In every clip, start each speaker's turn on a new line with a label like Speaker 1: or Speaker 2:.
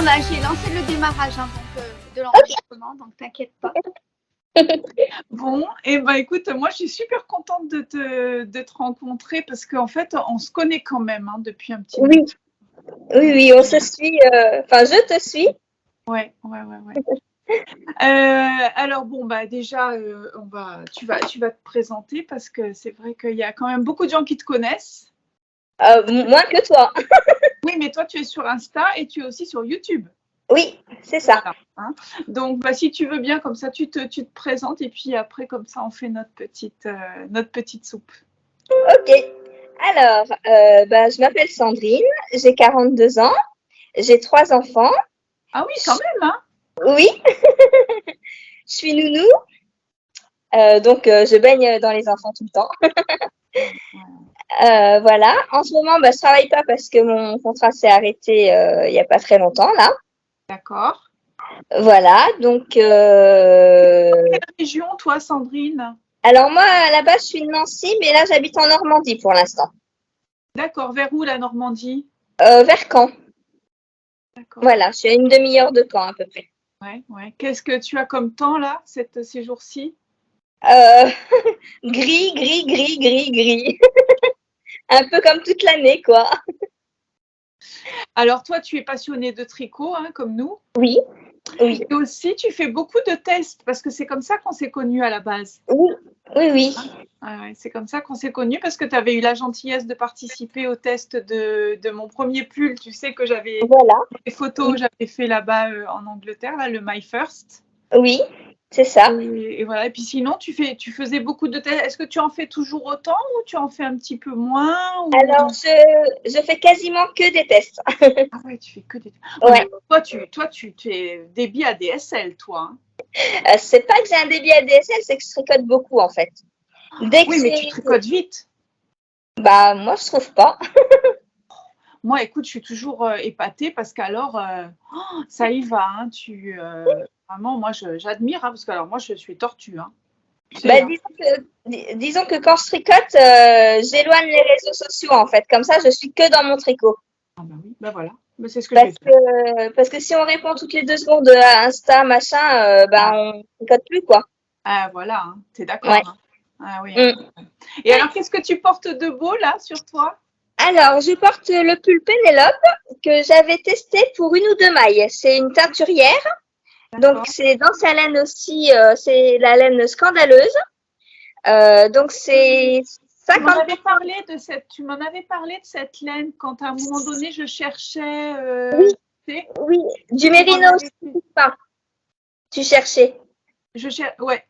Speaker 1: là, j'ai lancé le démarrage de l'enregistrement, donc t'inquiète pas.
Speaker 2: Bon, et ben écoute, moi je suis super contente de te rencontrer parce qu'en fait, on se connaît quand même depuis un petit moment.
Speaker 3: Oui, on se suit. Enfin, je te suis.
Speaker 2: Ouais. Alors bon, bah déjà, tu vas te présenter parce que c'est vrai qu'il y a quand même beaucoup de gens qui te connaissent.
Speaker 3: Moins que toi.
Speaker 2: Oui, mais toi, tu es sur Insta et tu es aussi sur YouTube.
Speaker 3: Oui, c'est ça.
Speaker 2: Voilà, Donc, bah, si tu veux bien, comme ça, tu te présentes et puis après, comme ça, on fait notre petite soupe.
Speaker 3: Ok. Alors, je m'appelle Sandrine, j'ai 42 ans, j'ai 3 enfants.
Speaker 2: Ah oui, quand même, hein?
Speaker 3: Oui. Je suis nounou. Donc, je baigne dans les enfants tout le temps. Voilà. En ce moment, je travaille pas parce que mon contrat s'est arrêté il n'y a pas très longtemps, là.
Speaker 2: D'accord.
Speaker 3: Voilà. Donc.
Speaker 2: Quelle région, toi, Sandrine?
Speaker 3: Alors, moi, à la base, je suis de Nancy, mais là, j'habite en Normandie pour l'instant.
Speaker 2: D'accord. Vers où, la Normandie?
Speaker 3: Vers Caen.
Speaker 2: D'accord.
Speaker 3: Voilà, je suis à une demi-heure de Caen, à peu près.
Speaker 2: Ouais. Qu'est-ce que tu as comme temps, là, ces jours-ci?
Speaker 3: Gris. Un peu comme toute l'année, quoi.
Speaker 2: Alors, toi, tu es passionnée de tricot, comme nous.
Speaker 3: Oui.
Speaker 2: Et aussi, tu fais beaucoup de tests parce que c'est comme ça qu'on s'est connus à la base.
Speaker 3: Oui.
Speaker 2: Ouais, c'est comme ça qu'on s'est connus parce que tu avais eu la gentillesse de participer au test de mon premier pull. Tu sais que j'avais des photos, j'avais fait là-bas en Angleterre, là, le My First.
Speaker 3: Oui, c'est ça.
Speaker 2: Et voilà. Et puis sinon, tu faisais beaucoup de tests. Est-ce que tu en fais toujours autant ou tu en fais un petit peu moins
Speaker 3: Alors, je fais quasiment que des tests.
Speaker 2: Ah ouais, tu fais que des tests.
Speaker 3: Ouais.
Speaker 2: Toi, tu es débit ADSL, toi.
Speaker 3: C'est pas que j'ai un débit ADSL, c'est que je tricote beaucoup, en fait.
Speaker 2: Oui, mais tu tricotes vite.
Speaker 3: Moi, je trouve pas.
Speaker 2: Moi, écoute, je suis toujours épatée parce qu'alors, ça y va. Vraiment, moi, j'admire parce que alors, moi, je suis tortue.
Speaker 3: Disons que quand je tricote, j'éloigne les réseaux sociaux, en fait. Comme ça, je suis que dans mon tricot.
Speaker 2: Ah bah oui, voilà. Mais c'est ce que je vais faire.
Speaker 3: Parce que si on répond toutes les 2 secondes à Insta, machin, on tricote plus, quoi.
Speaker 2: Ah voilà, t'es d'accord.
Speaker 3: Ouais.
Speaker 2: Ah oui. Et alors, qu'est-ce que tu portes de beau là sur toi?
Speaker 3: Alors, je porte le pull Pénélope que j'avais testé pour 1 ou 2 mailles. C'est une teinturière. Donc, c'est dans sa laine aussi, c'est la laine scandaleuse. Donc, c'est 50.
Speaker 2: Tu m'en avais parlé de cette laine quand à un moment donné, je cherchais.
Speaker 3: Oui, du mérinos, pas. Tu cherchais.
Speaker 2: Ouais.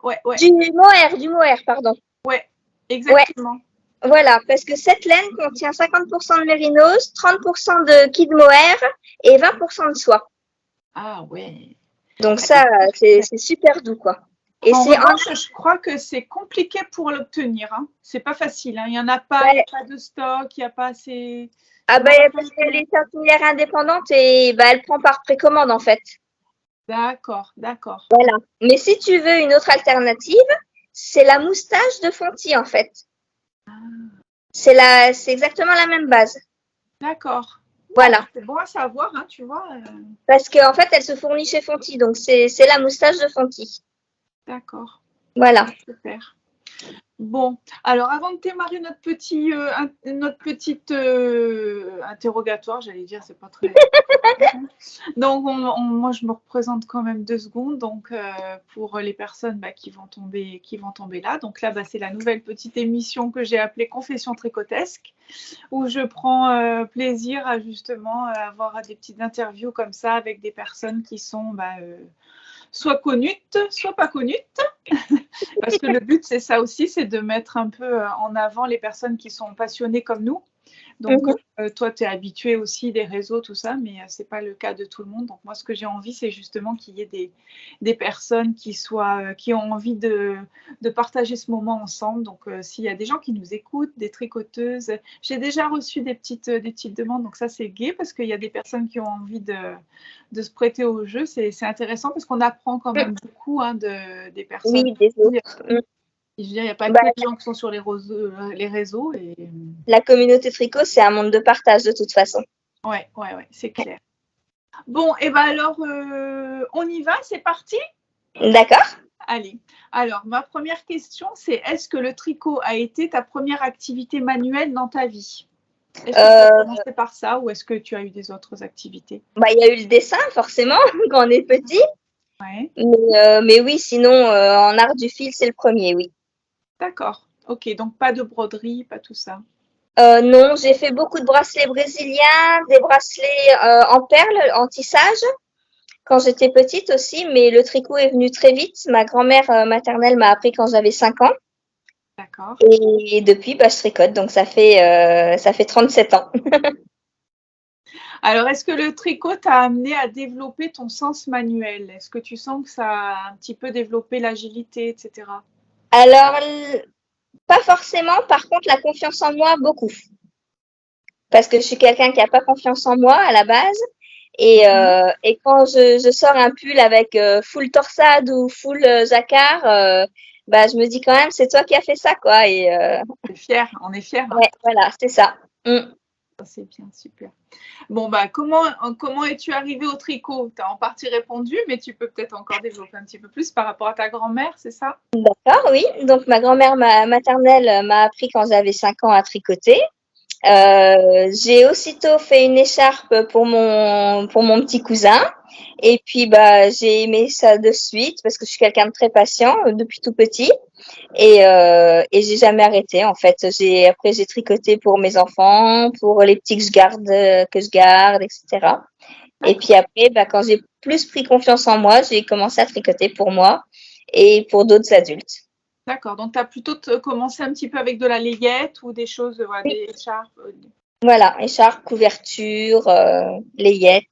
Speaker 3: Du mohair, pardon.
Speaker 2: Ouais, exactement.
Speaker 3: Ouais. Voilà, parce que cette laine contient 50% de mérinos, 30% de kid mohair et 20% de soie.
Speaker 2: Ah ouais.
Speaker 3: Donc ça, c'est super doux, quoi.
Speaker 2: Et en revanche, je crois que c'est compliqué pour l'obtenir. C'est pas facile. Il n'y en a pas, il n'y a pas de stock, il n'y a pas assez.
Speaker 3: Ah parce qu'elle est teinturière indépendante et elle prend par précommande, en fait.
Speaker 2: D'accord.
Speaker 3: Voilà. Mais si tu veux une autre alternative, c'est la moustache de Fonty, en fait. C'est exactement la même base.
Speaker 2: D'accord.
Speaker 3: Voilà.
Speaker 2: C'est bon à savoir, tu vois.
Speaker 3: Parce qu'en fait, elle se fournit chez Fonty, donc c'est la moustache de Fonty.
Speaker 2: D'accord.
Speaker 3: Voilà.
Speaker 2: Super. Bon, alors avant de démarrer notre petit interrogatoire, j'allais dire, c'est pas très. Donc, moi, je me représente quand même 2 secondes. Donc, pour les personnes qui vont tomber là. Donc là, c'est la nouvelle petite émission que j'ai appelée Confession tricotesque, où je prends plaisir à justement avoir des petites interviews comme ça avec des personnes qui sont soit connues, soit pas connues. Parce que le but, c'est ça aussi, c'est de mettre un peu en avant les personnes qui sont passionnées comme nous. Donc, toi, tu es habitué aussi des réseaux, tout ça, mais ce n'est pas le cas de tout le monde. Donc, moi, ce que j'ai envie, c'est justement qu'il y ait des personnes qui ont envie de partager ce moment ensemble. Donc, s'il y a des gens qui nous écoutent, des tricoteuses, j'ai déjà reçu des petites demandes. Donc, ça, c'est gai parce qu'il y a des personnes qui ont envie de se prêter au jeu. C'est intéressant parce qu'on apprend quand même beaucoup des personnes.
Speaker 3: Oui, des autres.
Speaker 2: Je veux dire, il n'y a pas que les gens qui sont sur les réseaux.
Speaker 3: La communauté tricot, c'est un monde de partage de toute façon.
Speaker 2: Ouais, c'est clair. Bon, et ben alors, on y va, c'est parti?
Speaker 3: D'accord.
Speaker 2: Allez. Alors, ma première question, c'est est-ce que le tricot a été ta première activité manuelle dans ta vie? Est-ce que tu as commencé par ça ou est-ce que tu as eu des autres activités?
Speaker 3: Bah, il y a eu le dessin, forcément, quand on est petit.
Speaker 2: Ouais,
Speaker 3: Mais oui, sinon, en art du fil, c'est le premier, oui.
Speaker 2: d'accord. Ok, donc pas de broderie, pas tout ça.
Speaker 3: Non, j'ai fait beaucoup de bracelets brésiliens, des bracelets en perles, en tissage, quand j'étais petite aussi, mais le tricot est venu très vite. Ma grand-mère maternelle m'a appris quand j'avais 5 ans.
Speaker 2: D'accord.
Speaker 3: Et depuis, bah, je tricote, donc ça fait 37 ans.
Speaker 2: Alors, est-ce que le tricot t'a amené à développer ton sens manuel? Est-ce que tu sens que ça a un petit peu développé l'agilité, etc.?
Speaker 3: Alors, pas forcément, par contre, la confiance en moi, beaucoup. Parce que je suis quelqu'un qui n'a pas confiance en moi à la base. Et quand je sors un pull avec full torsade ou full jacquard, bah, je me dis quand même, c'est toi qui as fait ça, quoi.
Speaker 2: On est fiers, hein.
Speaker 3: Ouais, voilà, c'est ça. Mm.
Speaker 2: C'est bien, super. Bon, bah, comment es-tu arrivée au tricot? Tu as en partie répondu, mais tu peux peut-être encore développer un petit peu plus par rapport à ta grand-mère, c'est ça?
Speaker 3: D'accord, oui. Donc, ma grand-mère maternelle m'a appris quand j'avais 5 ans à tricoter. J'ai aussitôt fait une écharpe pour mon petit cousin. Et puis, bah, j'ai aimé ça de suite parce que je suis quelqu'un de très patient depuis tout petit. Et j'ai jamais arrêté, en fait. Après, j'ai tricoté pour mes enfants, pour les petits que je garde, etc. Et puis après, bah, quand j'ai plus pris confiance en moi, j'ai commencé à tricoter pour moi et pour d'autres adultes.
Speaker 2: D'accord, donc tu as plutôt commencé un petit peu avec de la layette ou des choses, voilà,
Speaker 3: Oui.
Speaker 2: des écharpes.
Speaker 3: Voilà, écharpe, couverture, layette.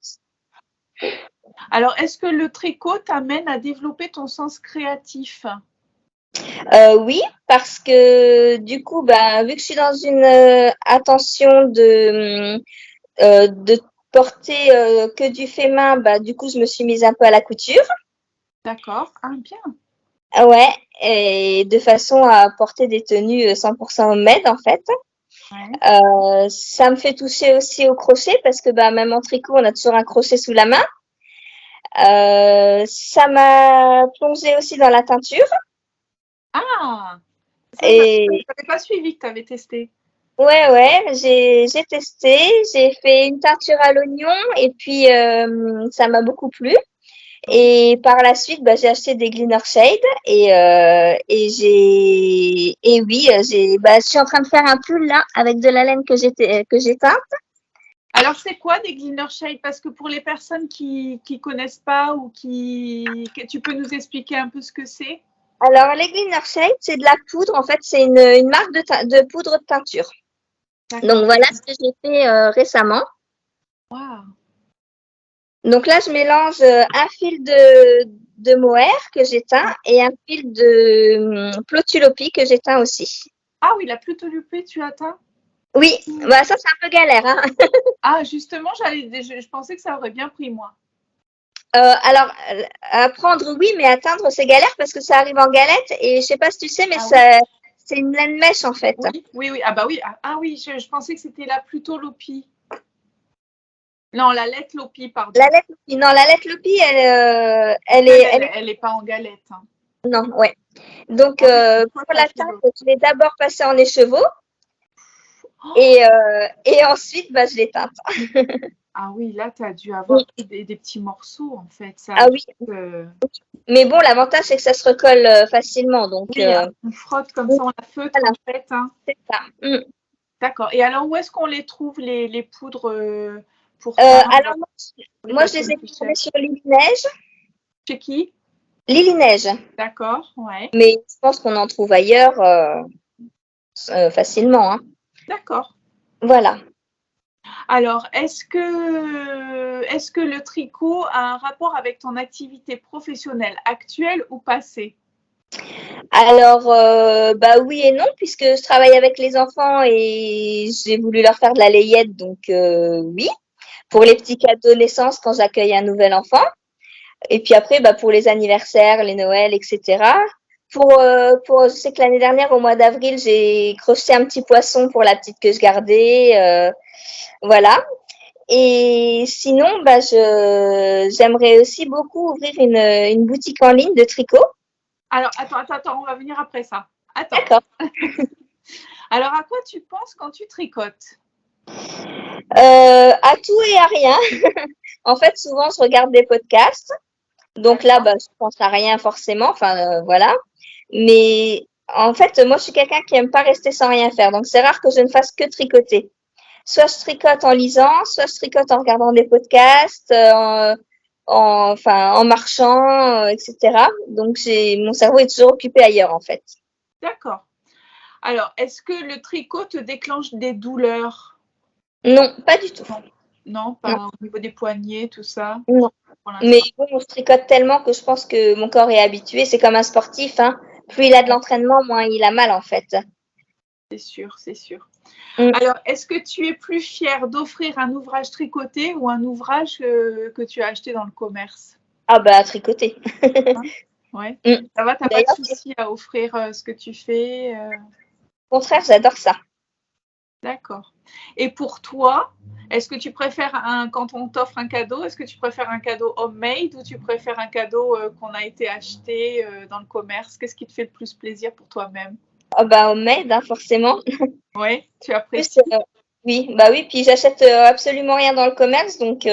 Speaker 2: Alors, est-ce que le tricot t'amène à développer ton sens créatif?
Speaker 3: Oui, parce que du coup, bah, vu que je suis dans une attention de porter que du fait main, bah, du coup, je me suis mise un peu à la couture.
Speaker 2: D'accord, ah bien.
Speaker 3: Ah ouais, et de façon à porter des tenues 100% homemade, en fait.
Speaker 2: Ouais.
Speaker 3: Ça me fait toucher aussi au crochet parce que bah, même en tricot, on a toujours un crochet sous la main. Ça m'a plongée aussi dans la teinture.
Speaker 2: Ah, ça, je
Speaker 3: Et
Speaker 2: n'avais pas suivi que tu avais testé.
Speaker 3: ouais, j'ai testé, j'ai fait une teinture à l'oignon et puis ça m'a beaucoup plu. Et par la suite, bah, j'ai acheté des Glitter Shade et oui, bah, je suis en train de faire un pull là avec de la laine que j'ai teinte.
Speaker 2: Alors, c'est quoi des Glitter Shade? Parce que pour les personnes qui connaissent pas ou que tu peux nous expliquer un peu ce que c'est?
Speaker 3: Alors, les Glitter Shade, c'est de la poudre. En fait, c'est une marque de poudre de teinture.
Speaker 2: D'accord.
Speaker 3: Donc, voilà ce que j'ai fait récemment.
Speaker 2: Wow.
Speaker 3: Donc là, je mélange un fil de mohair que j'ai teint et un fil de Plotulopi que j'ai teint aussi.
Speaker 2: Ah oui, la plutolupée, tu atteins?
Speaker 3: Oui, bah ça, c'est un peu galère, hein.
Speaker 2: Ah, justement, je pensais que ça aurait bien pris, moi.
Speaker 3: Alors, à prendre, oui, mais à teindre, c'est galère parce que ça arrive en galette et je sais pas si tu sais, mais c'est une laine mèche en fait.
Speaker 2: Oui. Ah bah oui. Ah oui, je pensais que c'était la plutolopie. Non, la lettre Lopi, pardon.
Speaker 3: La lettre Lopi,
Speaker 2: Elle est pas en galette, hein.
Speaker 3: non, ouais. Donc, pour la teinte, je l'ai d'abord passée en écheveau et ensuite, bah, je l'ai teinte.
Speaker 2: Ah oui, là, tu as dû avoir des petits morceaux, en fait. Ça
Speaker 3: Ah oui. Mais bon, l'avantage, c'est que ça se recolle facilement. Donc,
Speaker 2: oui, on frotte comme ça, on la feutre, voilà. En fait. Hein.
Speaker 3: C'est ça.
Speaker 2: D'accord. Et alors, où est-ce qu'on les trouve, les poudres pour
Speaker 3: alors, moi, je les ai trouvées sur Lily Neige.
Speaker 2: Chez qui?
Speaker 3: Lily Neige.
Speaker 2: D'accord, ouais.
Speaker 3: Mais je pense qu'on en trouve ailleurs facilement. Hein.
Speaker 2: D'accord.
Speaker 3: Voilà.
Speaker 2: Alors, est-ce que le tricot a un rapport avec ton activité professionnelle actuelle ou passée?
Speaker 3: Alors, bah oui et non, puisque je travaille avec les enfants et j'ai voulu leur faire de la layette, donc oui. Pour les petits cadeaux de naissance quand j'accueille un nouvel enfant. Et puis après, bah, pour les anniversaires, les Noëls, etc. Je sais que l'année dernière, au mois d'avril, j'ai crocheté un petit poisson pour la petite que je gardais. Voilà. Et sinon, j'aimerais aussi beaucoup ouvrir une boutique en ligne de tricot.
Speaker 2: Alors, attends, on va venir après ça. Attends.
Speaker 3: D'accord.
Speaker 2: Alors, à quoi tu penses quand tu tricotes?
Speaker 3: À tout et à rien. En fait, souvent, je regarde des podcasts. Donc là, je pense à rien forcément. Enfin, voilà. Mais en fait, moi, je suis quelqu'un qui aime pas rester sans rien faire. Donc, c'est rare que je ne fasse que tricoter. Soit je tricote en lisant, soit je tricote en regardant des podcasts, en marchant, etc. Donc, mon cerveau est toujours occupé ailleurs, en fait.
Speaker 2: D'accord. Alors, est-ce que le tricot te déclenche des douleurs?
Speaker 3: Non, pas du tout.
Speaker 2: Non, pas au niveau des poignets, tout ça?
Speaker 3: Non. Mais bon, je tricote tellement que je pense que mon corps est habitué. C'est comme un sportif, hein. Plus il a de l'entraînement, moins il a mal, en fait.
Speaker 2: C'est sûr, c'est sûr. Alors, est-ce que tu es plus fière d'offrir un ouvrage tricoté ou un ouvrage que tu as acheté dans le commerce?
Speaker 3: Ah tricoter.
Speaker 2: Ouais. Ça va, t'as pas de souci à offrir ce que tu fais?
Speaker 3: Au contraire, j'adore ça.
Speaker 2: D'accord. Et pour toi, est-ce que tu préfères quand on t'offre un cadeau, est-ce que tu préfères un cadeau homemade ou tu préfères un cadeau qu'on a été acheté dans le commerce? Qu'est-ce qui te fait le plus plaisir pour toi-même?
Speaker 3: Homemade, hein, forcément.
Speaker 2: Oui, tu apprécies?
Speaker 3: Oui, puis j'achète absolument rien dans le commerce, donc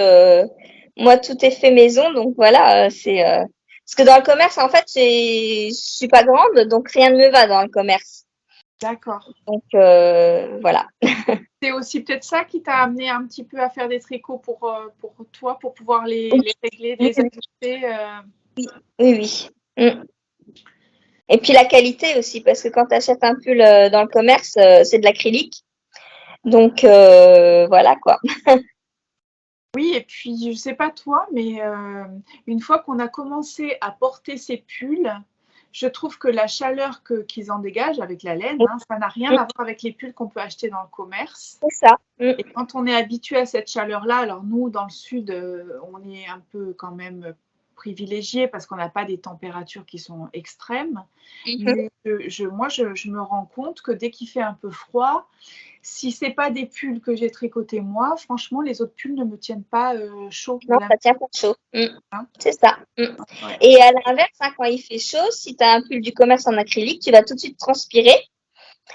Speaker 3: moi tout est fait maison, donc voilà, parce que dans le commerce, en fait, je suis pas grande, donc rien ne me va dans le commerce.
Speaker 2: D'accord.
Speaker 3: Donc voilà.
Speaker 2: C'est aussi peut-être ça qui t'a amené un petit peu à faire des tricots pour toi, pour pouvoir les régler, les ajuster.
Speaker 3: Oui. Et puis la qualité aussi, parce que quand tu achètes un pull dans le commerce, c'est de l'acrylique. Donc voilà quoi.
Speaker 2: Oui, et puis je sais pas toi, mais une fois qu'on a commencé à porter ces pulls, je trouve que la chaleur qu'ils en dégagent avec la laine, ça n'a rien à voir avec les pulls qu'on peut acheter dans le commerce.
Speaker 3: C'est ça.
Speaker 2: Et quand on est habitué à cette chaleur-là, alors nous, dans le sud, on est un peu quand même privilégié parce qu'on n'a pas des températures qui sont extrêmes. Mais moi, je me rends compte que dès qu'il fait un peu froid, si c'est pas des pulls que j'ai tricotés moi, franchement, les autres pulls ne me tiennent pas chaud.
Speaker 3: Non, ça tient pas chaud.
Speaker 2: Hein?
Speaker 3: C'est ça.
Speaker 2: Ouais.
Speaker 3: Et à l'inverse, quand il fait chaud, si tu as un pull du commerce en acrylique, tu vas tout de suite transpirer.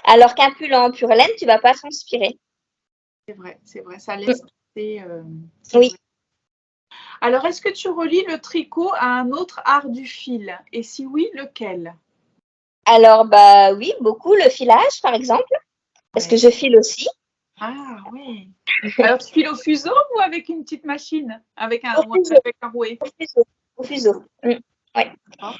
Speaker 3: Alors qu'un pull en pure laine, tu vas pas transpirer.
Speaker 2: C'est vrai, ça laisse passer.
Speaker 3: Oui.
Speaker 2: Vrai. Alors, est-ce que tu relis le tricot à un autre art du fil? Et si oui, lequel?
Speaker 3: Alors, oui, beaucoup. Le filage, par exemple, parce que je file aussi.
Speaker 2: Ah, oui. Alors, tu files au fuseau ou avec une petite machine? Avec un rouet?
Speaker 3: Au fuseau. Oui.
Speaker 2: Oh,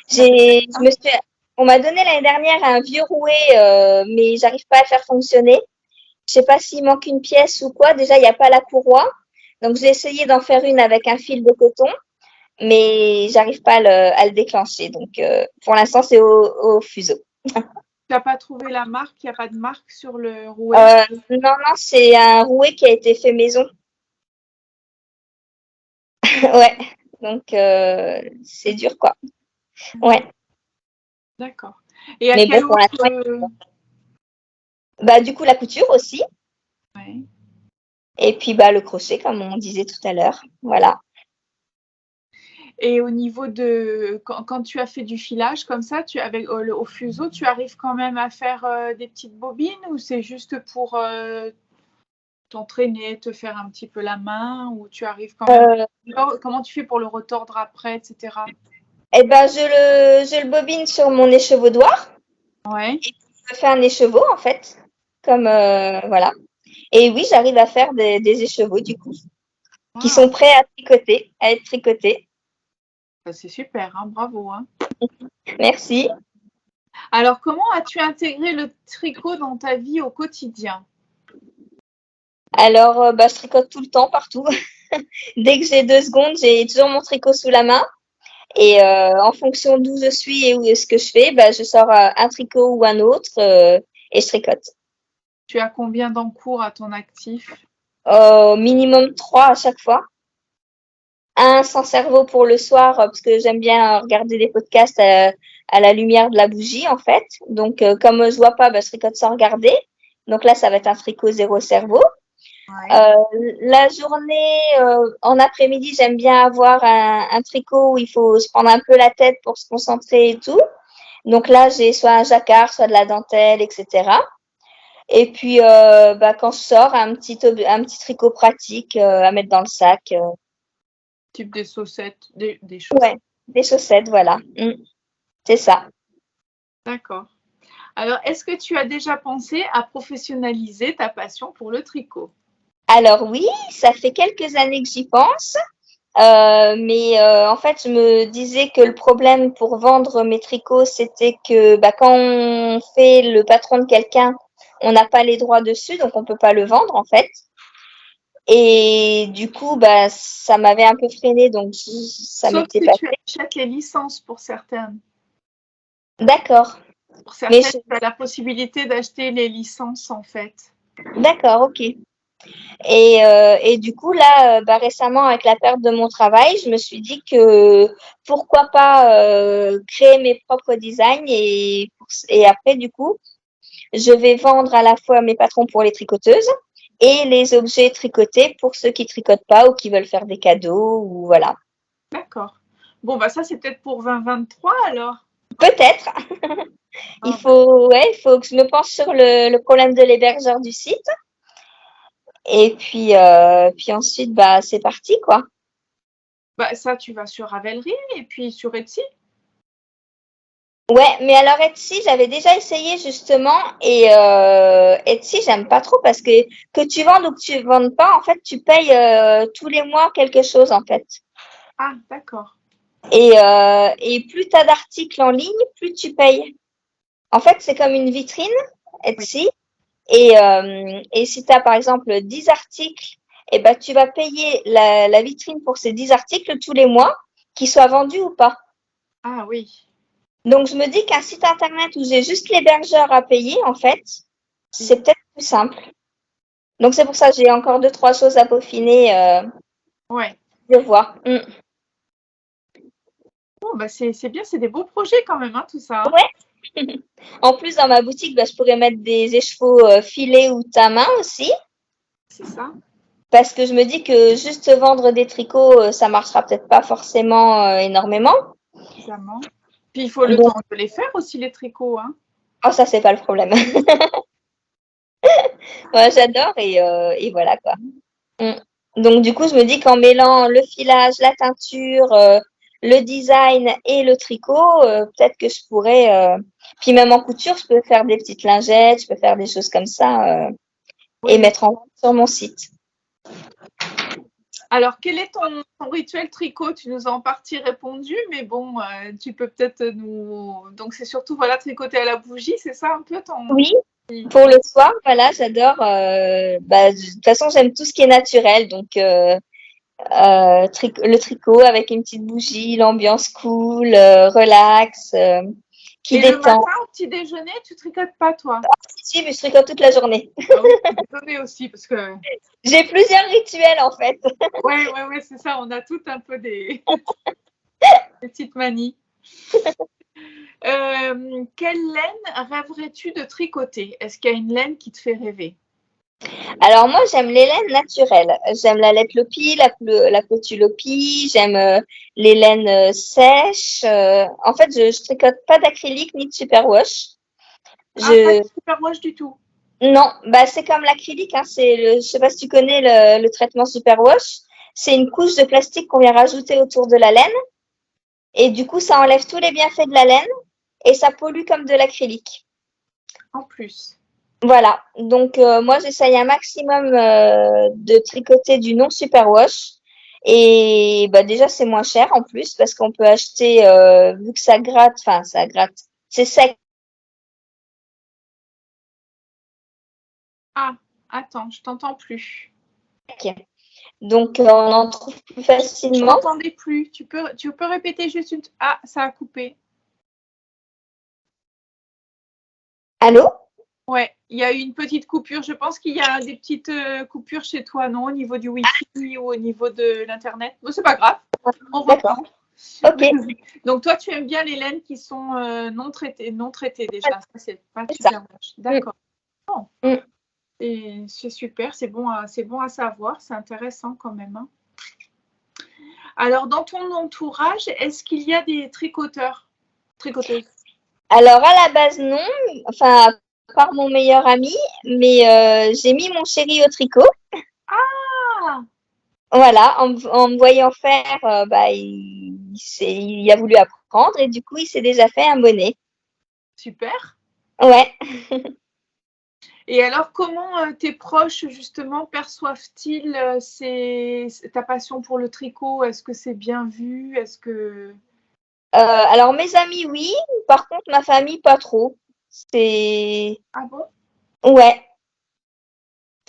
Speaker 3: On m'a donné l'année dernière un vieux rouet, mais j'arrive pas à le faire fonctionner. Je sais pas s'il manque une pièce ou quoi. Déjà, il n'y a pas la courroie. Donc, j'ai essayé d'en faire une avec un fil de coton, mais j'arrive pas à le déclencher. Donc, pour l'instant, c'est au fuseau.
Speaker 2: Tu n'as pas trouvé la marque? Il n'y a pas de marque sur le rouet?
Speaker 3: Non, c'est un rouet qui a été fait maison. Ouais. Donc, c'est dur, quoi. Ouais.
Speaker 2: D'accord. Et à quel autre...
Speaker 3: du coup, la couture aussi.
Speaker 2: Ouais.
Speaker 3: Et puis, le crochet, comme on disait tout à l'heure. Voilà.
Speaker 2: Et au niveau de... Quand tu as fait du filage comme ça, au fuseau, tu arrives quand même à faire des petites bobines ou c'est juste pour t'entraîner, te faire un petit peu la main ou tu arrives quand même... Comment tu fais pour le retordre après, etc.
Speaker 3: Je le bobine sur mon échevaudoir.
Speaker 2: Ouais.
Speaker 3: Et je fais un écheveau, en fait. Comme, voilà. Et oui, j'arrive à faire des écheveaux, du coup, qui sont prêts à être tricotés.
Speaker 2: C'est super, hein, bravo. Hein.
Speaker 3: Merci.
Speaker 2: Alors, comment as-tu intégré le tricot dans ta vie au quotidien?
Speaker 3: Alors, je tricote tout le temps, partout. Dès que j'ai 2 secondes, j'ai toujours mon tricot sous la main. Et en fonction d'où je suis et où est-ce que je fais, je sors un tricot ou un autre et je tricote.
Speaker 2: Tu as combien d'encours à ton actif?
Speaker 3: Minimum 3 à chaque fois. Un sans cerveau pour le soir, parce que j'aime bien regarder des podcasts à la lumière de la bougie, en fait. Donc, comme je vois pas, je tricote sans regarder. Donc là, ça va être un tricot 0 cerveau. La journée, en après-midi, j'aime bien avoir un tricot où il faut se prendre un peu la tête pour se concentrer et tout. Donc là, j'ai soit un jacquard, soit de la dentelle, etc. Et puis, quand je sors, un petit tricot pratique à mettre dans le sac.
Speaker 2: Type des chaussettes, des chaussettes.
Speaker 3: Ouais, des chaussettes, voilà. C'est ça.
Speaker 2: D'accord. Alors, est-ce que tu as déjà pensé à professionnaliser ta passion pour le tricot?
Speaker 3: Alors oui, ça fait quelques années que j'y pense. Mais en fait, je me disais que le problème pour vendre mes tricots, c'était que quand on fait le patron de quelqu'un, on n'a pas les droits dessus, donc on peut pas le vendre en fait. Et du coup, ça m'avait un peu freiné, donc ça
Speaker 2: Sauf
Speaker 3: m'était
Speaker 2: si
Speaker 3: pas
Speaker 2: tu
Speaker 3: fait.
Speaker 2: achètes les licences pour certaines.
Speaker 3: D'accord.
Speaker 2: Pour
Speaker 3: Mais
Speaker 2: certaines, tu as la possibilité d'acheter les licences en fait.
Speaker 3: d'accord, ok. Et du coup, là, récemment, avec la perte de mon travail, je me suis dit que pourquoi pas créer mes propres designs et après, du coup, je vais vendre à la fois mes patrons pour les tricoteuses et les objets tricotés pour ceux qui tricotent pas ou qui veulent faire des cadeaux ou voilà.
Speaker 2: D'accord. Bon, ça, c'est peut-être pour 2023 alors.
Speaker 3: Peut-être. Il faut que je me penche sur le problème de l'hébergeur du site. Et puis ensuite, c'est parti, quoi.
Speaker 2: Ça, tu vas sur Ravelry et puis sur Etsy.
Speaker 3: Ouais, mais alors Etsy, j'avais déjà essayé justement et Etsy, j'aime pas trop parce que tu vendes ou que tu vendes pas, en fait, tu payes tous les mois quelque chose en fait.
Speaker 2: Ah, d'accord.
Speaker 3: Et plus tu as d'articles en ligne, plus tu payes. En fait, c'est comme une vitrine, Etsy. Et si tu as par exemple 10 articles, tu vas payer la vitrine pour ces 10 articles tous les mois, qu'ils soient vendus ou pas.
Speaker 2: Ah oui.
Speaker 3: Donc, je me dis qu'un site internet où j'ai juste l'hébergeur à payer, en fait, c'est peut-être plus simple. Donc, c'est pour ça que j'ai encore 2, 3 choses à peaufiner.
Speaker 2: Ouais.
Speaker 3: Je vois.
Speaker 2: Bon, c'est bien, c'est des beaux projets quand même, hein, tout ça.
Speaker 3: Ouais. En plus, dans ma boutique, je pourrais mettre des écheveaux filés ou ta main aussi.
Speaker 2: C'est ça.
Speaker 3: Parce que je me dis que juste vendre des tricots, ça marchera peut-être pas forcément énormément.
Speaker 2: Évidemment. Puis il faut le
Speaker 3: Donc,
Speaker 2: temps de les faire aussi, les tricots, hein.
Speaker 3: oh, ça, c'est pas le problème. Moi, j'adore et voilà quoi. Donc, du coup, je me dis qu'en mêlant le filage, la teinture, le design et le tricot, peut-être que je pourrais. Puis même en couture, je peux faire des petites lingettes, je peux faire des choses comme ça et
Speaker 2: Oui.
Speaker 3: mettre en vente sur mon site.
Speaker 2: Alors, quel est ton rituel tricot? Tu nous as en partie répondu, mais bon, tu peux peut-être nous. Donc, c'est surtout voilà, tricoter à la bougie, c'est ça un peu ton.
Speaker 3: Oui, pour le soir, voilà, j'adore. De toute façon, j'aime tout ce qui est naturel, donc le tricot avec une petite bougie, l'ambiance cool, relax, qui
Speaker 2: Et le
Speaker 3: détend.
Speaker 2: matin, au petit déjeuner, tu tricotes pas, toi?
Speaker 3: Si, mais je tricote toute la journée.
Speaker 2: Ah oui, je suis désolée aussi, parce que.
Speaker 3: J'ai plusieurs rituels en fait.
Speaker 2: Ouais, c'est ça. On a toutes un peu des petites manies. Quelle laine rêverais-tu de tricoter? Est-ce qu'il y a une laine qui te fait rêver?
Speaker 3: Alors moi, j'aime les laines naturelles. J'aime la laine lopi, la lopi. J'aime les laines sèches. En fait, je tricote pas d'acrylique ni de superwash.
Speaker 2: Ah, pas de superwash du tout.
Speaker 3: Non, c'est comme l'acrylique. Hein, je sais pas si tu connais le traitement superwash. C'est une couche de plastique qu'on vient rajouter autour de la laine. Et du coup, ça enlève tous les bienfaits de la laine et ça pollue comme de l'acrylique.
Speaker 2: En plus.
Speaker 3: Voilà, donc moi j'essaye un maximum de tricoter du non superwash et déjà c'est moins cher en plus parce qu'on peut acheter vu que ça gratte, c'est sec.
Speaker 2: Ah, attends, je t'entends plus.
Speaker 3: Donc on en trouve plus
Speaker 2: Je
Speaker 3: facilement.
Speaker 2: t'entendais plus. Tu peux répéter juste une. Ah, ça a coupé.
Speaker 3: Allô?
Speaker 2: Ouais, il y a eu une petite coupure. Je pense qu'il y a des petites coupures chez toi, non, au niveau du Wi-Fi ou au niveau de l'Internet. Bon, c'est pas grave. On reprend.
Speaker 3: Ok.
Speaker 2: Donc toi, tu aimes bien les laines qui sont non traitées déjà. Ça, c'est pas
Speaker 3: C'est ça.
Speaker 2: super moche. D'accord. Bon. Et c'est super, c'est bon à savoir, c'est intéressant quand même, hein. Alors, dans ton entourage, est-ce qu'il y a des tricoteuses?
Speaker 3: Alors, à la base, non. Enfin, à part mon meilleur ami, mais j'ai mis mon chéri au tricot.
Speaker 2: Ah,
Speaker 3: Voilà, en me voyant faire, il a voulu apprendre et du coup, il s'est déjà fait un bonnet.
Speaker 2: super.
Speaker 3: Ouais.
Speaker 2: Et alors, comment tes proches, justement, perçoivent-ils ta passion pour le tricot? Est-ce que c'est bien vu? Est-ce que...
Speaker 3: Alors, mes amis, oui. Par contre, ma famille, pas trop. C'est...
Speaker 2: Ah bon?
Speaker 3: Ouais.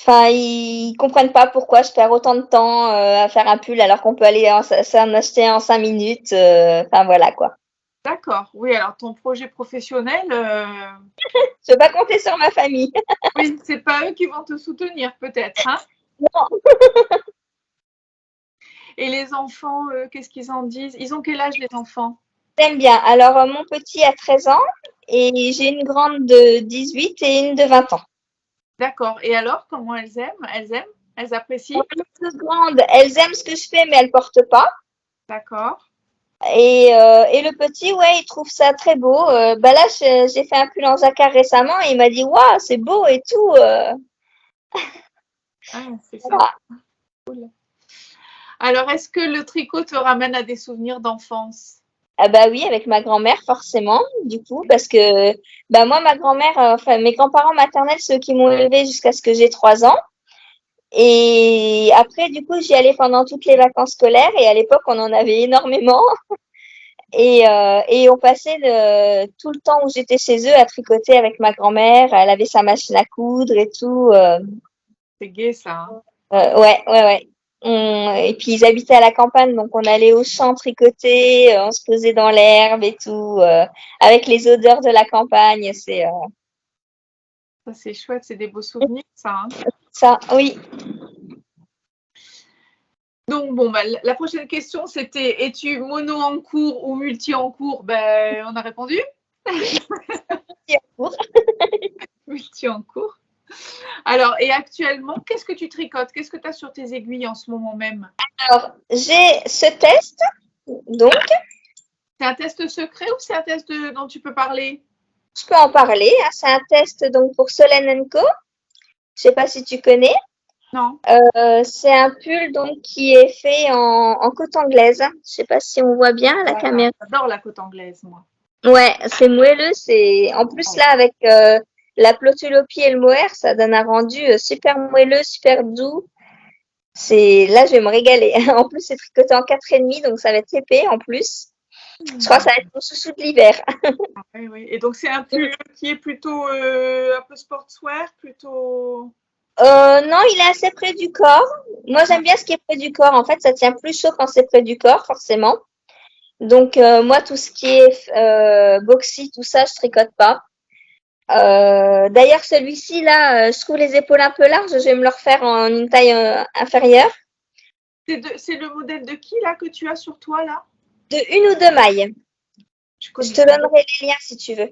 Speaker 3: Enfin, ils comprennent pas pourquoi je perds autant de temps à faire un pull alors qu'on peut aller s'en acheter en 5 minutes. Enfin, voilà, quoi.
Speaker 2: D'accord. Oui, alors ton projet professionnel,
Speaker 3: Je peux pas compter sur ma famille.
Speaker 2: oui, c'est pas eux qui vont te soutenir, peut-être, hein?
Speaker 3: Non.
Speaker 2: Et les enfants, qu'est-ce qu'ils en disent? Ils ont quel âge, les enfants?
Speaker 3: J'aime bien. Alors, mon petit a 13 ans et j'ai une grande de 18 et une de 20 ans.
Speaker 2: D'accord. Et alors, comment elles aiment? Elles aiment? Elles apprécient?
Speaker 3: Les deux grandes, elles aiment ce que je fais, mais elles portent pas.
Speaker 2: D'accord.
Speaker 3: Et le petit, ouais, il trouve ça très beau. Là, j'ai fait un pull en jacquard récemment et il m'a dit, waouh, c'est beau et tout.
Speaker 2: Ah, c'est ça.
Speaker 3: Voilà.
Speaker 2: Cool. Alors, est-ce que le tricot te ramène à des souvenirs d'enfance?
Speaker 3: Ah bah oui, avec ma grand-mère, forcément, du coup, parce que moi, ma grand-mère, enfin, mes grands-parents maternels, ceux qui m'ont élevée jusqu'à ce que j'ai 3 ans. Et après, du coup, j'y allais pendant toutes les vacances scolaires et à l'époque, on en avait énormément. Et on passait tout le temps où j'étais chez eux à tricoter avec ma grand-mère. Elle avait sa machine à coudre et tout.
Speaker 2: C'est gai, ça, hein?
Speaker 3: Ouais, ouais, ouais. Et puis ils habitaient à la campagne, donc on allait au champ tricoter, on se posait dans l'herbe et tout, avec les odeurs de la campagne. C'est
Speaker 2: Ça, c'est chouette, c'est des beaux souvenirs, ça, hein?
Speaker 3: ça, oui.
Speaker 2: Donc, bon, la prochaine question, c'était es-tu mono en cours ou multi en cours? Ben, on a répondu. Multi en cours. Alors, et actuellement, qu'est-ce que tu tricotes? Qu'est-ce que tu as sur tes aiguilles en ce moment même?
Speaker 3: Alors, j'ai ce test, donc
Speaker 2: C'est un test secret ou c'est un test dont tu peux parler?
Speaker 3: je peux en parler, hein. C'est un test donc pour Solène Co. Je sais pas si tu connais.
Speaker 2: Non.
Speaker 3: C'est un pull donc qui est fait en côte anglaise. Je sais pas si on voit bien à la caméra.
Speaker 2: J'adore la côte anglaise, moi.
Speaker 3: Ouais, c'est moelleux. C'est en plus là avec la plotulopie et le mohair, ça donne un rendu super moelleux, super doux. C'est là, je vais me régaler. En plus, c'est tricoté en 4,5, donc ça va être épais en plus. Je crois que ça va être mon chouchou de l'hiver.
Speaker 2: Oui, oui. Et donc, c'est un pull qui est plutôt un peu sportswear, plutôt.
Speaker 3: Non, il est assez près du corps. Moi, j'aime bien ce qui est près du corps. En fait, ça tient plus chaud quand c'est près du corps, forcément. Donc, moi, tout ce qui est boxy, tout ça, je tricote pas. D'ailleurs, celui-ci, là, je trouve les épaules un peu larges. Je vais me le refaire en une taille inférieure.
Speaker 2: C'est le modèle de qui, là, que tu as sur toi, là?
Speaker 3: De une ou deux mailles. Je te donnerai les liens si tu veux.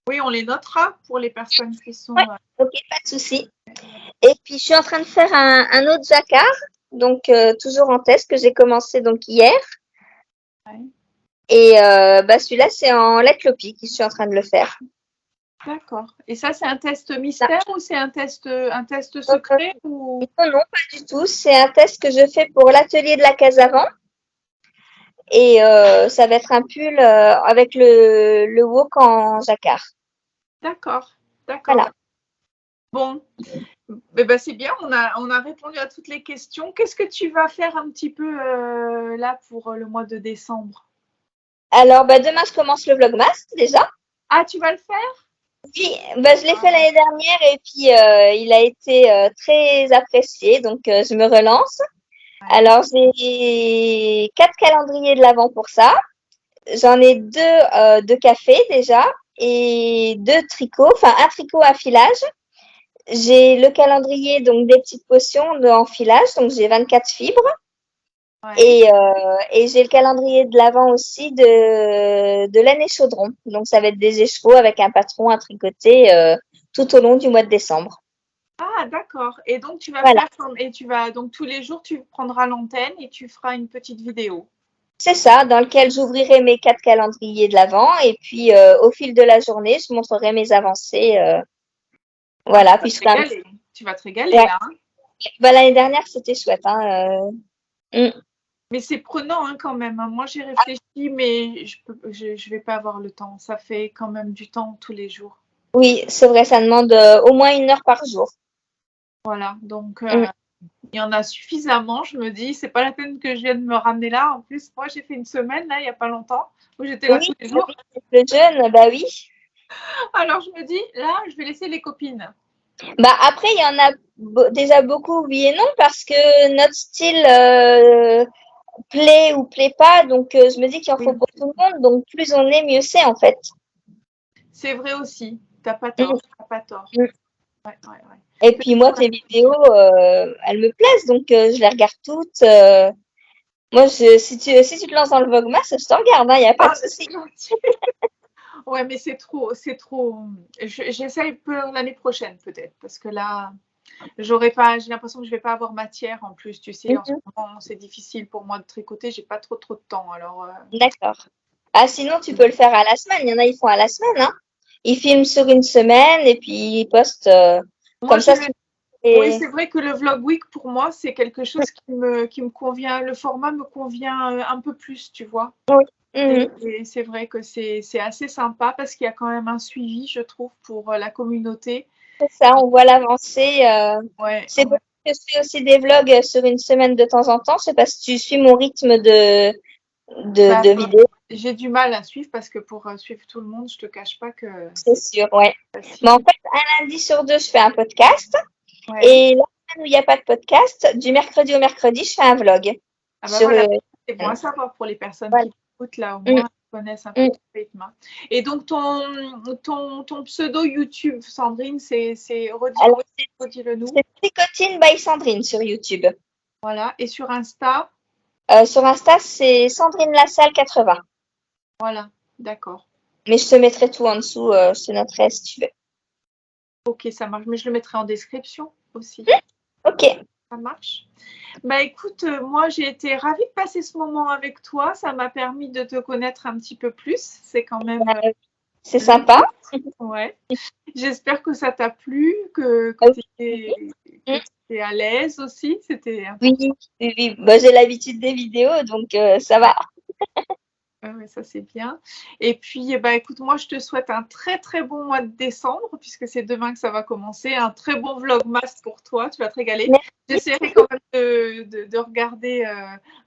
Speaker 2: Oui, on les notera pour les personnes qui sont.
Speaker 3: Ouais, ok, pas de souci. Et puis, je suis en train de faire un autre jacquard, donc toujours en test, que j'ai commencé donc hier.
Speaker 2: Ouais.
Speaker 3: Et celui-là, c'est en Latlopi que je suis en train de le faire.
Speaker 2: D'accord. Et ça, c'est un test mystère ou c'est un test secret ou...
Speaker 3: Non, non, pas du tout. C'est un test que je fais pour l'atelier de la Casavant. Et ça va être un pull avec le wok en jacquard.
Speaker 2: D'accord, d'accord.
Speaker 3: Voilà.
Speaker 2: Bon, c'est bien, on a répondu à toutes les questions. Qu'est-ce que tu vas faire un petit peu là pour le mois de décembre?
Speaker 3: Alors, demain, je commence le Vlogmas déjà.
Speaker 2: Ah, tu vas le faire?
Speaker 3: Oui, je l'ai fait l'année dernière et puis il a été très apprécié, donc je me relance.
Speaker 2: Ouais.
Speaker 3: Alors, j'ai 4 calendriers de l'Avent pour ça. J'en ai 2 de café déjà et 2 tricots, enfin un tricot à filage. J'ai le calendrier donc des petites potions en filage, donc j'ai 24 fibres.
Speaker 2: Ouais.
Speaker 3: Et j'ai le calendrier de l'Avent aussi de laine et chaudron. Donc ça va être des écheveaux avec un patron à tricoter tout au long du mois de décembre.
Speaker 2: Ah, d'accord. Et donc, tu vas
Speaker 3: Voilà.
Speaker 2: faire et tu vas, donc tous les jours, tu prendras l'antenne et tu feras une petite vidéo.
Speaker 3: C'est ça, dans lequel j'ouvrirai mes 4 calendriers de l'Avent et puis au fil de la journée, je montrerai mes avancées.
Speaker 2: Ah,
Speaker 3: Voilà, puis je ferai un petit...
Speaker 2: Tu vas te régaler
Speaker 3: Ouais.
Speaker 2: là, hein.
Speaker 3: Bah, l'année dernière, c'était chouette. Hein,
Speaker 2: Mais c'est prenant hein, quand même, hein. Moi, j'ai réfléchi, mais je vais pas avoir le temps. Ça fait quand même du temps tous les jours.
Speaker 3: Oui, c'est vrai, ça demande au moins 1 heure par jour.
Speaker 2: Voilà. Donc,
Speaker 3: Mm.
Speaker 2: il y en a suffisamment. Je me dis, c'est pas la peine que je vienne me ramener là. En plus, moi, j'ai fait une semaine là, il y a pas longtemps, où j'étais là
Speaker 3: Oui,
Speaker 2: tous les jours.
Speaker 3: le jeune, bah oui.
Speaker 2: Alors, je me dis, là, je vais laisser les copines.
Speaker 3: Bah après, il y en a déjà beaucoup, oui et non, parce que notre style plaît ou plaît pas, donc je me dis qu'il en faut
Speaker 2: Oui.
Speaker 3: pour tout le monde, donc plus on est, mieux c'est en fait.
Speaker 2: C'est vrai aussi. T'as pas
Speaker 3: Mm.
Speaker 2: tort. T'as pas tort.
Speaker 3: Mm.
Speaker 2: Ouais, ouais, ouais.
Speaker 3: Et puis moi, tes vidéos, elles me plaisent, donc je les regarde toutes. Moi, si tu te lances dans le Vlogmas, je t'en regarde, il n'y a pas
Speaker 2: Ah,
Speaker 3: de souci.
Speaker 2: c'est gentil. Ouais, mais c'est trop, c'est trop. J'essaye pour l'année prochaine peut-être, parce que là, j'aurais pas. J'ai l'impression que je vais pas avoir matière en plus. Tu sais, en ce
Speaker 3: Mhm.
Speaker 2: moment, c'est difficile pour moi de tricoter. J'ai pas trop de temps. Alors,
Speaker 3: D'accord. Ah, sinon, tu peux le faire à la semaine. Il y en a, ils font à la semaine, hein. Ils filment sur une semaine et puis ils postent
Speaker 2: moi,
Speaker 3: comme ça.
Speaker 2: oui,
Speaker 3: Et...
Speaker 2: c'est vrai que le vlog week pour moi, c'est quelque chose qui me convient. Le format me convient un peu plus, tu vois.
Speaker 3: Oui. Mhm.
Speaker 2: Et c'est vrai que c'est assez sympa parce qu'il y a quand même un suivi, je trouve, pour la communauté.
Speaker 3: C'est ça, on voit l'avancée.
Speaker 2: Ouais,
Speaker 3: C'est
Speaker 2: ouais.
Speaker 3: pour ça que je fais aussi des vlogs sur une semaine de temps en temps. C'est parce que tu suis mon rythme
Speaker 2: Bah,
Speaker 3: de vidéos,
Speaker 2: j'ai du mal à suivre parce que pour suivre tout le monde, je te cache pas que
Speaker 3: c'est
Speaker 2: c'est
Speaker 3: sûr, ouais. Mais en
Speaker 2: facile.
Speaker 3: fait, un lundi sur deux, je fais un podcast.
Speaker 2: Ouais.
Speaker 3: Et la semaine où il n'y a pas de podcast, du mercredi au mercredi, je fais un vlog.
Speaker 2: Ah bah
Speaker 3: Sur,
Speaker 2: voilà, c'est bon à savoir pour les personnes
Speaker 3: voilà.
Speaker 2: qui écoutent là, au
Speaker 3: Mm,
Speaker 2: moins elles connaissent un peu
Speaker 3: mm.
Speaker 2: ton rythme, hein. Et donc ton pseudo YouTube, Sandrine, c'est
Speaker 3: Alors,
Speaker 2: redis-le nous.
Speaker 3: c'est Tricotine by Sandrine sur YouTube.
Speaker 2: Voilà. Et sur Insta,
Speaker 3: Sur Insta, c'est Sandrine Lassalle 80.
Speaker 2: voilà. D'accord.
Speaker 3: Mais je te mettrai tout en dessous, je te noterai si tu veux.
Speaker 2: Ok, ça marche. Mais je le mettrai en description aussi.
Speaker 3: Ok,
Speaker 2: Ça marche. Bah écoute, moi j'ai été ravie de passer ce moment avec toi. Ça m'a permis de te connaître un petit peu plus. C'est quand même
Speaker 3: c'est
Speaker 2: le
Speaker 3: sympa.
Speaker 2: but. Ouais. J'espère que ça t'a plu, que
Speaker 3: Oui,
Speaker 2: tu étais,
Speaker 3: mm,
Speaker 2: à l'aise aussi. C'était
Speaker 3: oui,
Speaker 2: important.
Speaker 3: oui, oui. Bah, j'ai l'habitude des vidéos, donc ça va.
Speaker 2: Ouais, ça c'est bien. Et puis, bah, écoute, moi je te souhaite un très très bon mois de décembre, puisque c'est demain que ça va commencer. Un très bon vlogmas pour toi, tu vas te régaler.
Speaker 3: Merci.
Speaker 2: J'essaierai quand même de regarder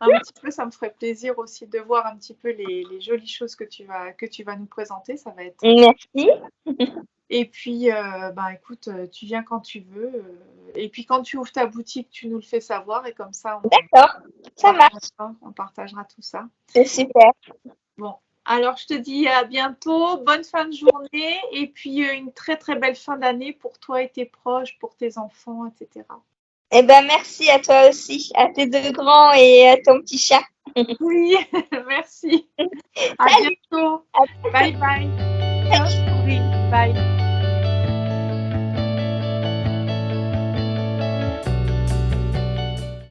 Speaker 2: un petit peu, ça me ferait plaisir aussi de voir un petit peu les jolies choses que tu vas nous présenter. Ça va être.
Speaker 3: Merci.
Speaker 2: Et puis, bah, écoute, tu viens quand tu veux. Et puis quand tu ouvres ta boutique, tu nous le fais savoir et comme ça,
Speaker 3: D'accord, ça marche.
Speaker 2: on partagera tout ça.
Speaker 3: C'est super.
Speaker 2: Bon, alors je te dis à bientôt, bonne fin de journée et puis une très très belle fin d'année pour toi et tes proches, pour tes enfants, etc.
Speaker 3: Eh ben, merci à toi aussi, à tes deux grands et à ton petit chat.
Speaker 2: Oui, merci. À
Speaker 3: Salut.
Speaker 2: bientôt.
Speaker 3: À
Speaker 2: Bye bye. Ciao, Sandrine. Bye.